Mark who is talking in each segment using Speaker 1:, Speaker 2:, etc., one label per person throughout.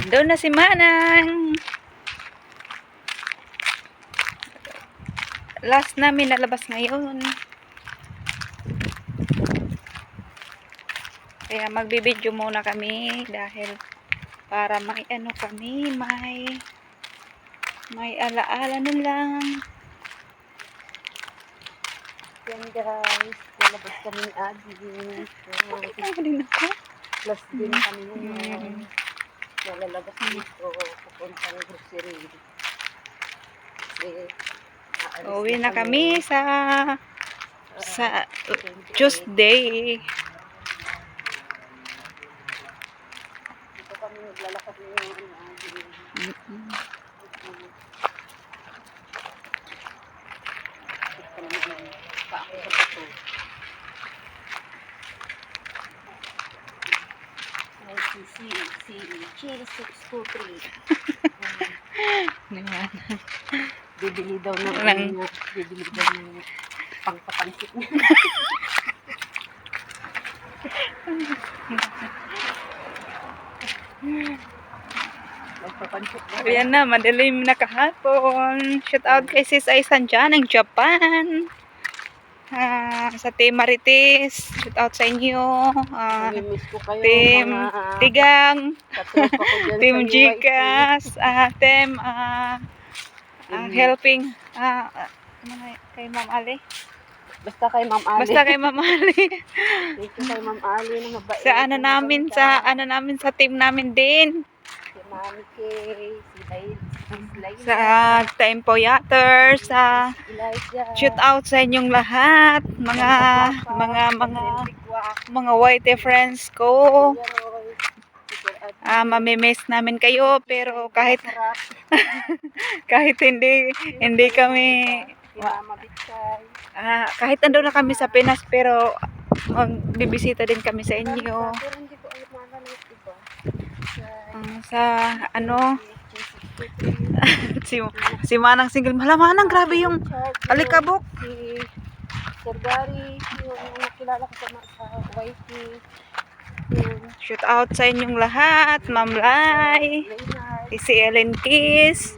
Speaker 1: Andun na si Manang. Last namin nalabas ngayon. Kaya magbibideo muna kami dahil para may ano kami, may alaala na lang.
Speaker 2: Yan guys, lalabas kami ni Adi.
Speaker 1: Bakit din ako?
Speaker 2: Plus din kami ngayon. Lalabas dito, pupunta ng grocery.
Speaker 1: Uwi na kami sa Tuesday.
Speaker 2: Dito kami naglalakad ngayon ni Adi. Paako sa bato. Si Chill 623. Bibili daw ng pangpapansit niya.
Speaker 1: Ayan na, madilim na kahapon. Shout out kay Sis Aisan dyan ng Japan. Sa Team Marites, shout out sa inyo.
Speaker 2: Namimiss ko kayo,
Speaker 1: Team
Speaker 2: mga
Speaker 1: Tigang,
Speaker 2: katropa ko dyan
Speaker 1: Team
Speaker 2: sa UIT.
Speaker 1: Gcash, Team helping kay Ma'am Ali.
Speaker 2: Basta kay Ma'am Ali.
Speaker 1: Basta kay Ma'am Ali.
Speaker 2: Thank you kay Ma'am Ali na mabait.
Speaker 1: Sa namin sa team namin din.
Speaker 2: Si Mami Kay, si Liza,
Speaker 1: Sa Time Poyater, sa
Speaker 2: Elijah.
Speaker 1: shoot out sa inyong lahat, mga white friends ko. Mamimiss namin kayo pero kahit hindi kami kahit ando na kami sa Pinas pero magbibisita din kami sa inyo.
Speaker 2: Pero hindi ko alam mga ng iba.
Speaker 1: Sa ano si Manang single. Manang grabe yung alikabok.
Speaker 2: Si Sir Gary, yung nakilala ko sa YT.
Speaker 1: Shout out sa inyong lahat, Ma'am Lai, si Ellen Kiss,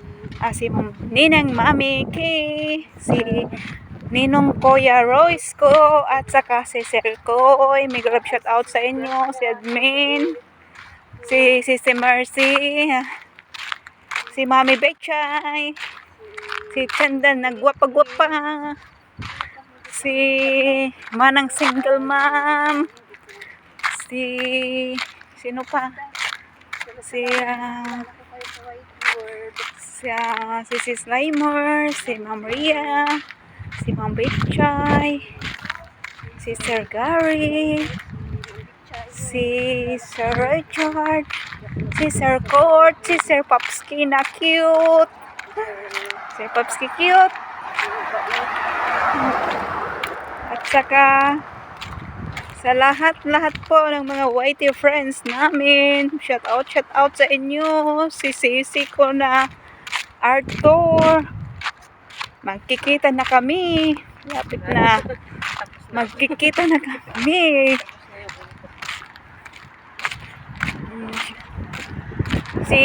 Speaker 1: si Ma'am Ninang Mami Kay, si Ninong Kuya Royce ko, at saka si Sir Koy. May love shout out sa inyo, si Admin, si Mercy, si Mami Bechay, si Chandan na gwapa-gwapa, si Manang Single Mom, sino pa? Si Sis Slimer, si Ma'am Ria, si Ma'am Bechay, si Sir Gary, si Sir Richard, si Sir Court, si Sir Popski na cute. Si Popski cute. At saka sa lahat po ng mga whitey friends namin, shout out sa inyo. Si Sisi ko na Arthur. Magkikita na kami. Lapit na. Magkikita na kami. Si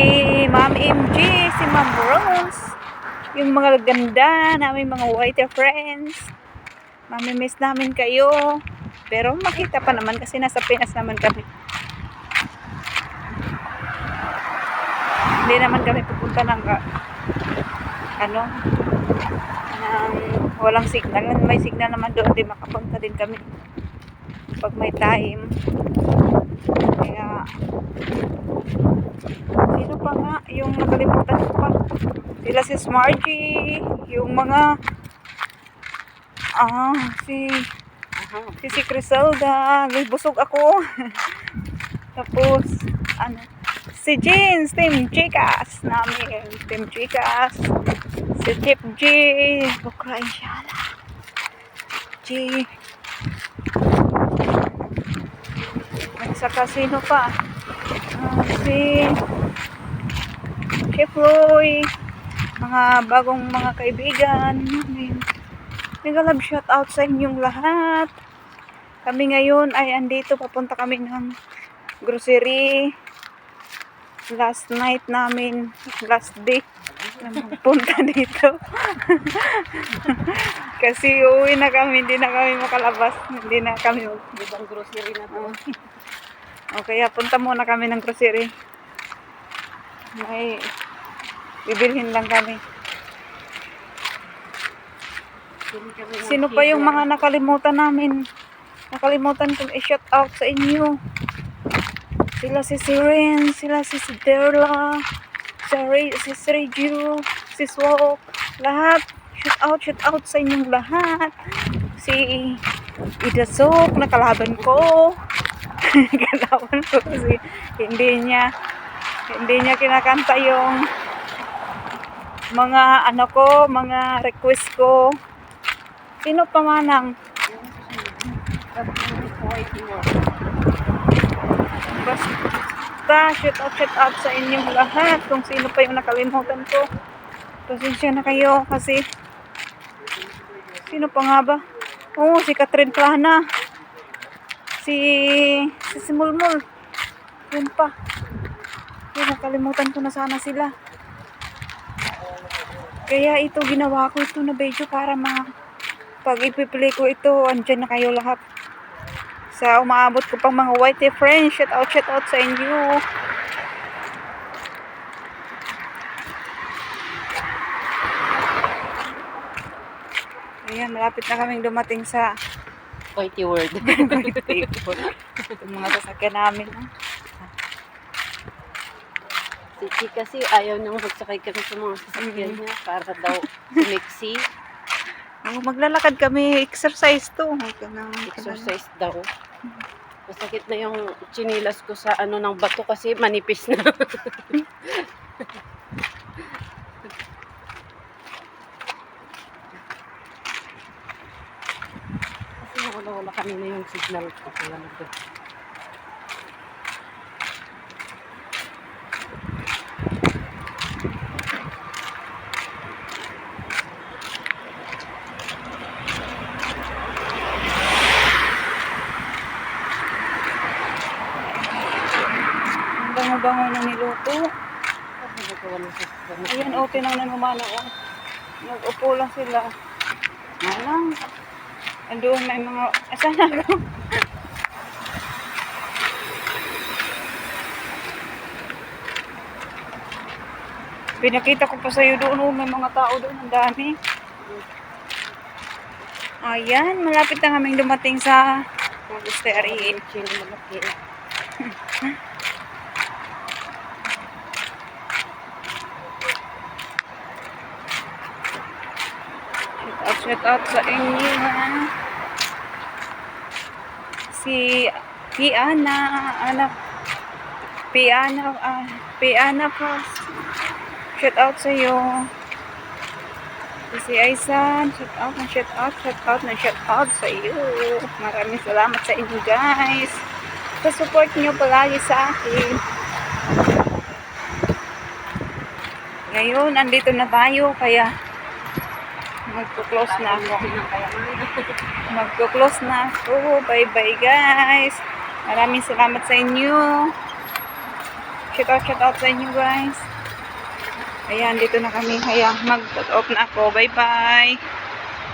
Speaker 1: Ma'am MG, si Ma'am Rose, yung mga ganda namin mga whitey friends. Mamimiss namin kayo. Pero makita pa naman kasi nasa Pinas naman kami. Hindi naman kami pupunta ng walang signal. May signal naman doon, di makapunta din kami pag may time. Kaya sino pa nga yung nakalimutan ko pa? Sila si Smarty, yung mga si Criselda, busog ako. Tapos si Jeans, Team Chicas namin, Team Chicas, si Chip G, Bukra Inshallah G, at saka sino pa? Si Chef Roy, mga bagong mga kaibigan namin. Nag-love shout out sa inyong lahat. Kami ngayon ay andito, papunta kami ng grocery. Last night namin, last day na magpunta dito. Kasi uuwi na kami, hindi na kami makalabas. Hindi na kami
Speaker 2: Ibang grocery na to.
Speaker 1: O kaya punta muna kami ng grocery. May bibilhin lang kami. Sino pa yung mga nakalimutan namin? Nakalimutan kong i-shout out sa inyo. Sila si Siren, sila si Derla, si Sergio, si Swok, lahat. Shout out sa inyong lahat. Si Ida Sok, nakalaban ko. Kalaban ko kasi hindi niya kinakanta yung mga mga request ko. Sino pa manang? Basta shout out sa inyong lahat. Kung sino pa yung nakalimutan ko, pasensya na kayo kasi sino pa nga ba? Oo, si Catherine Plana, si Mulmul, yun pa. Yun, nakalimutan ko na sana sila. Kaya ito ginawa ko ito na video para pag ipiplay ko ito, andyan na kayo lahat. Sa umaabot ko pang mga white friends, shout out sa inyo. Ayan, malapit na kaming dumating sa
Speaker 2: Whitey word.
Speaker 1: Itong mga sasakyan namin.
Speaker 2: Si Chi kasi ayaw niyang magsakay kami sa mga sasakyan niya para daw sumiksi.
Speaker 1: Oh, maglalakad kami, exercise to.
Speaker 2: Exercise daw. Masakit na yung chinilas ko sa ng bato kasi manipis na. Kasi wala kanina yung signal ko.
Speaker 1: Ang bango-bango na niluto. Ayan, tinang na naman ako. Nag-upo lang sila. Malang. Andoon may mga... Asan ako? Pinakita ko pa sa'yo doon. Oh, may mga tao doon. Ang dami. Ayan, malapit na kaming dumating sa monastery. Shout out sa inyo, ha? Si Piana pa. Shout out sa iyo. Si Aisan, shout out sa iyo. Maraming salamat sa inyo, guys. Sa support niyo palagi sa akin. Ngayon, andito na tayo, kaya magko-close na ako. Bye-bye, guys. Maraming salamat sa inyo. Shout out sa inyo, guys. Ayan, dito na kami. Kaya mag-off na ako. Bye-bye.